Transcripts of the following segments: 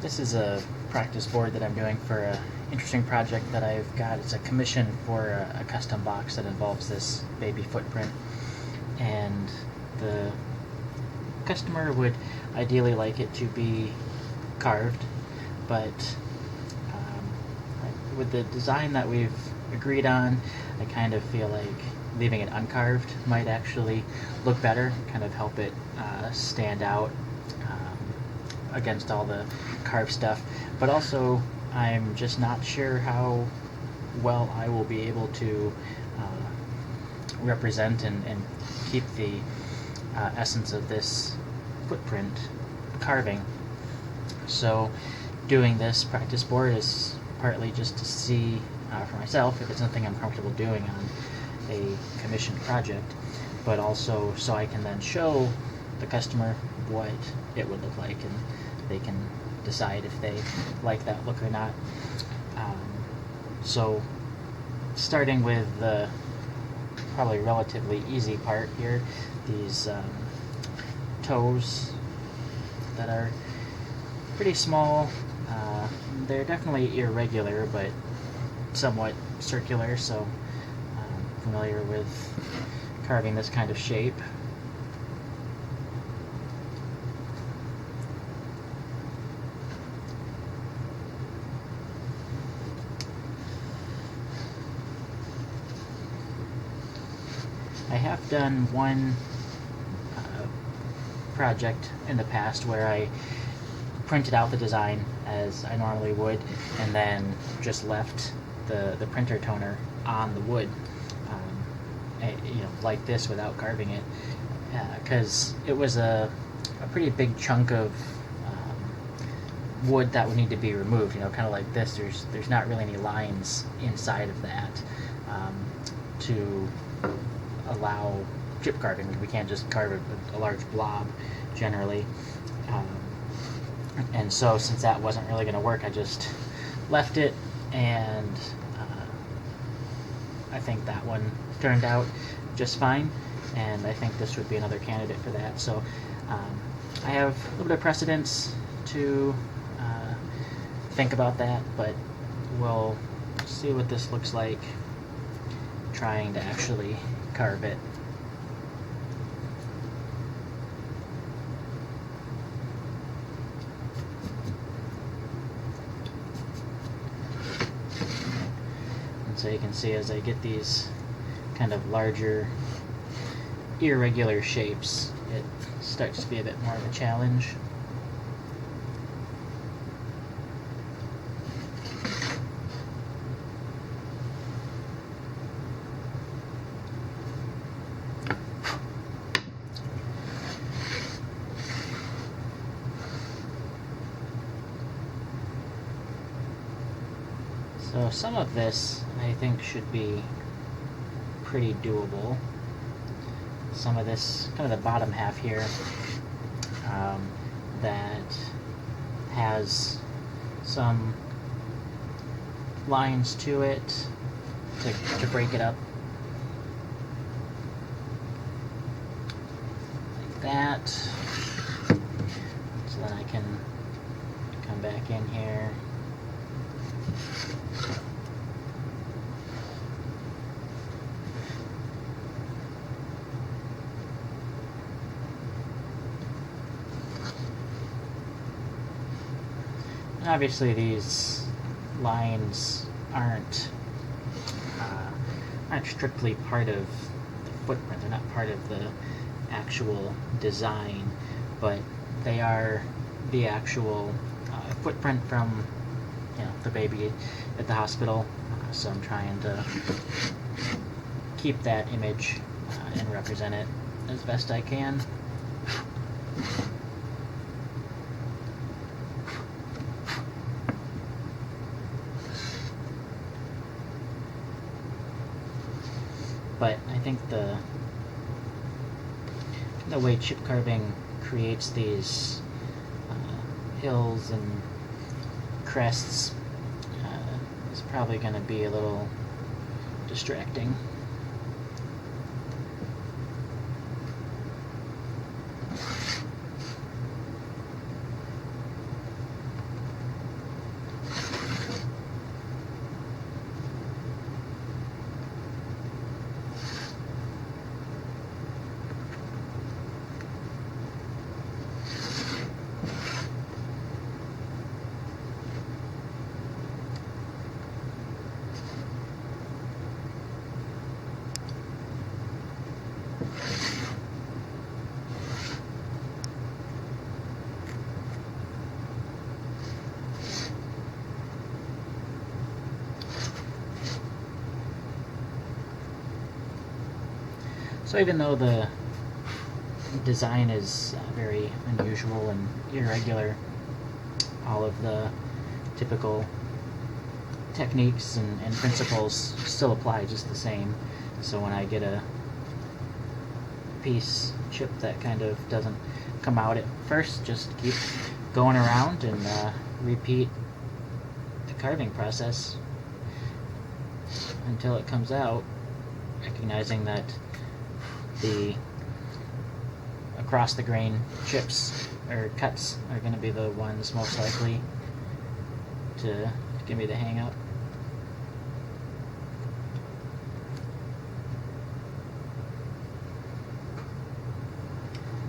This is a practice board that I'm doing for an interesting project that I've got. It's a commission for a custom box that involves this baby footprint, and the customer would ideally like it to be carved, but with the design that we've agreed on, I kind of feel like leaving it uncarved might actually look better, kind of help it stand out against all the carved stuff. But also, I'm just not sure how well I will be able to represent and keep the essence of this footprint carving. So doing this practice board is partly just to see for myself if it's something I'm comfortable doing on a commissioned project, but also so I can then show the customer what it would look like, and they can decide if they like that look or not. So starting with the probably relatively easy part here, these toes that are pretty small. They're definitely irregular, but somewhat circular, so I'm familiar with carving this kind of shape. I have done one project in the past where I printed out the design as I normally would, and then just left the printer toner on the wood, like this, without carving it, because it was a pretty big chunk of wood that would need to be removed. Kind of like this. There's not really any lines inside of that to allow chip carving. We can't just carve a large blob generally. And so since that wasn't really going to work, I just left it, and I think that one turned out just fine, and I think this would be another candidate for that. So I have a little bit of precedence to think about that, but we'll see what this looks like trying to actually carve it. So you can see as I get these kind of larger, irregular shapes, it starts to be a bit more of a challenge. So some of this I think should be pretty doable. Some of this, kind of the bottom half here, that has some lines to it to break it up, like that. So then I can come back in here. Obviously these lines aren't strictly part of the footprint. They're not part of the actual design, but they are the actual footprint from the baby at the hospital. So I'm trying to keep that image and represent it as best I can. But I think the way chip carving creates these hills and crests is probably going to be a little distracting. So even though the design is very unusual and irregular, all of the typical techniques and principles still apply just the same. So when I get a piece chip that kind of doesn't come out at first, just keep going around and repeat the carving process until it comes out, recognizing that the across the grain chips or cuts are going to be the ones most likely to give me the hang up.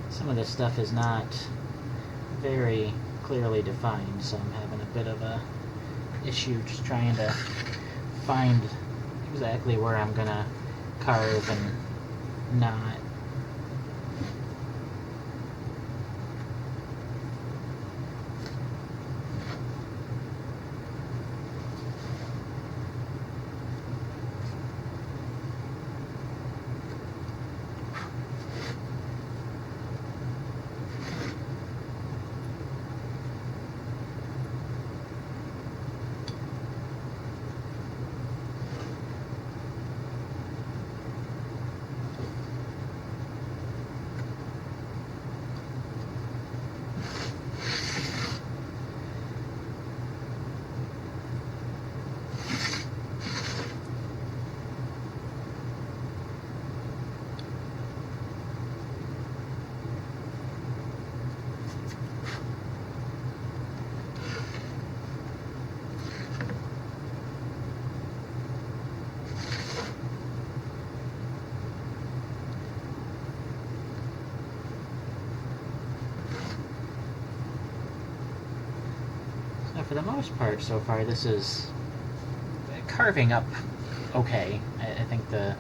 Some of this stuff is not very clearly defined, so I'm having a bit of a issue just trying to find exactly where I'm gonna carve and not. For the most part so far, this is carving up okay. I think the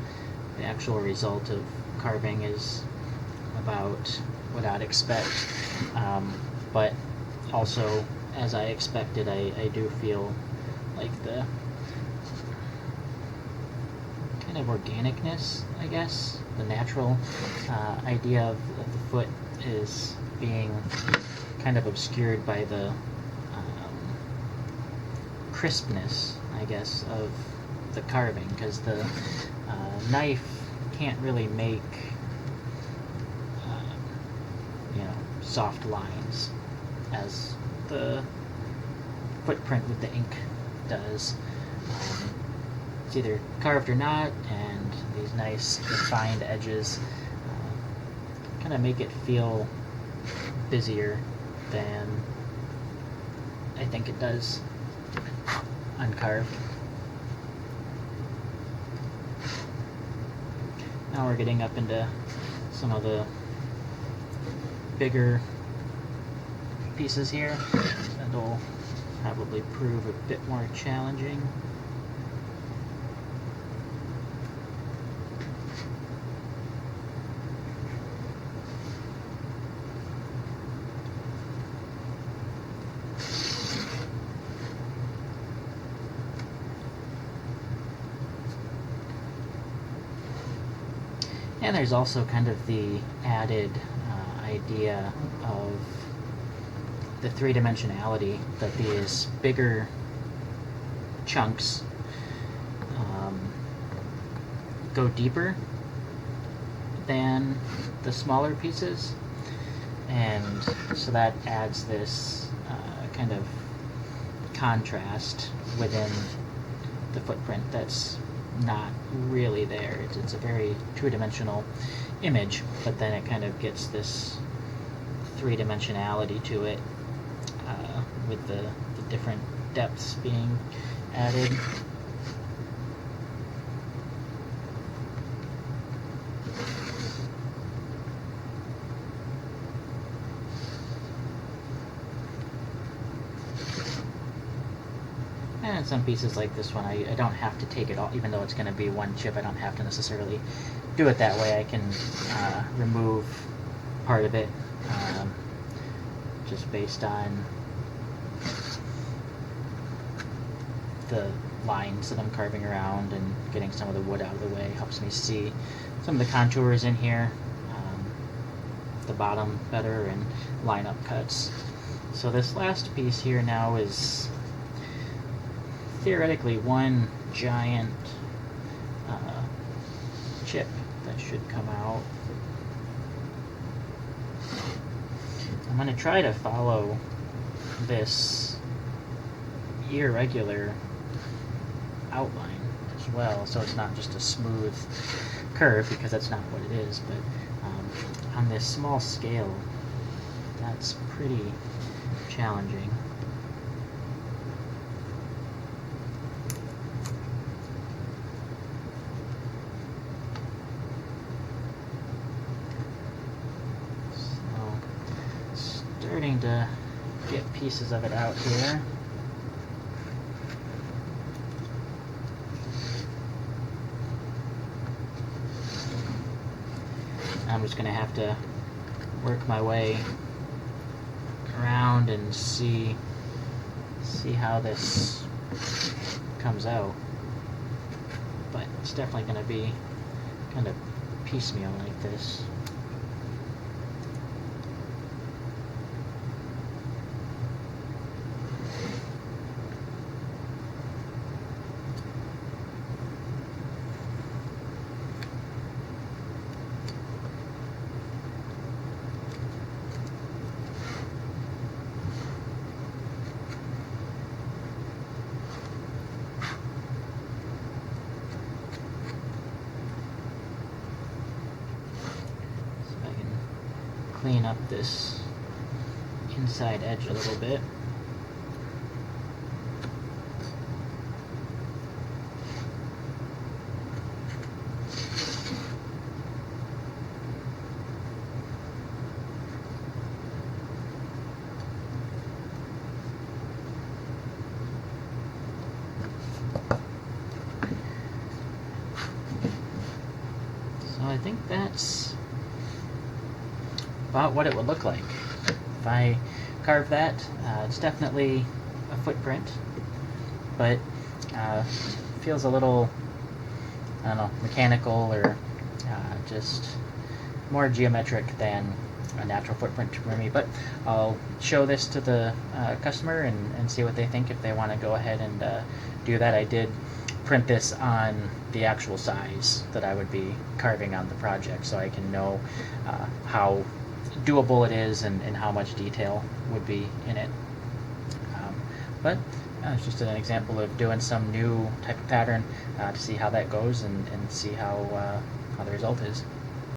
actual result of carving is about what I'd expect, but also, as I expected, I do feel like the kind of organicness, I guess, the natural idea of the foot is being kind of obscured by the crispness, I guess, of the carving, because the knife can't really make soft lines as the footprint with the ink does. It's either carved or not, and these nice defined edges kind of make it feel busier than I think it does uncarved. Now we're getting up into some of the bigger pieces here. That'll probably prove a bit more challenging. And there's also kind of the added idea of the three-dimensionality that these bigger chunks go deeper than the smaller pieces, and so that adds this kind of contrast within the footprint that's not really there. It's a very two-dimensional image, but then it kind of gets this three-dimensionality to it with the different depths being added. And some pieces like this one, I don't have to take it all, even though it's going to be one chip, I don't have to necessarily do it that way. I can remove part of it just based on the lines that I'm carving around, and getting some of the wood out of the way helps me see some of the contours in here, the bottom better, and line up cuts. So this last piece here now is theoretically one giant chip that should come out. I'm going to try to follow this irregular outline as well, so it's not just a smooth curve, because that's not what it is, but on this small scale, that's pretty challenging. So, starting to get pieces of it out here. I'm just going to have to work my way around and see how this comes out. But it's definitely going to be kind of piecemeal like this. Clean up this inside edge a little bit. So I think that's about what it would look like if I carve that. It's definitely a footprint, but feels a little, I don't know, mechanical, or just more geometric than a natural footprint for me. But I'll show this to the customer and see what they think, if they want to go ahead and do that. I did print this on the actual size that I would be carving on the project, so I can know how doable it is and how much detail would be in it. But it's just an example of doing some new type of pattern to see how that goes, and see how the result is.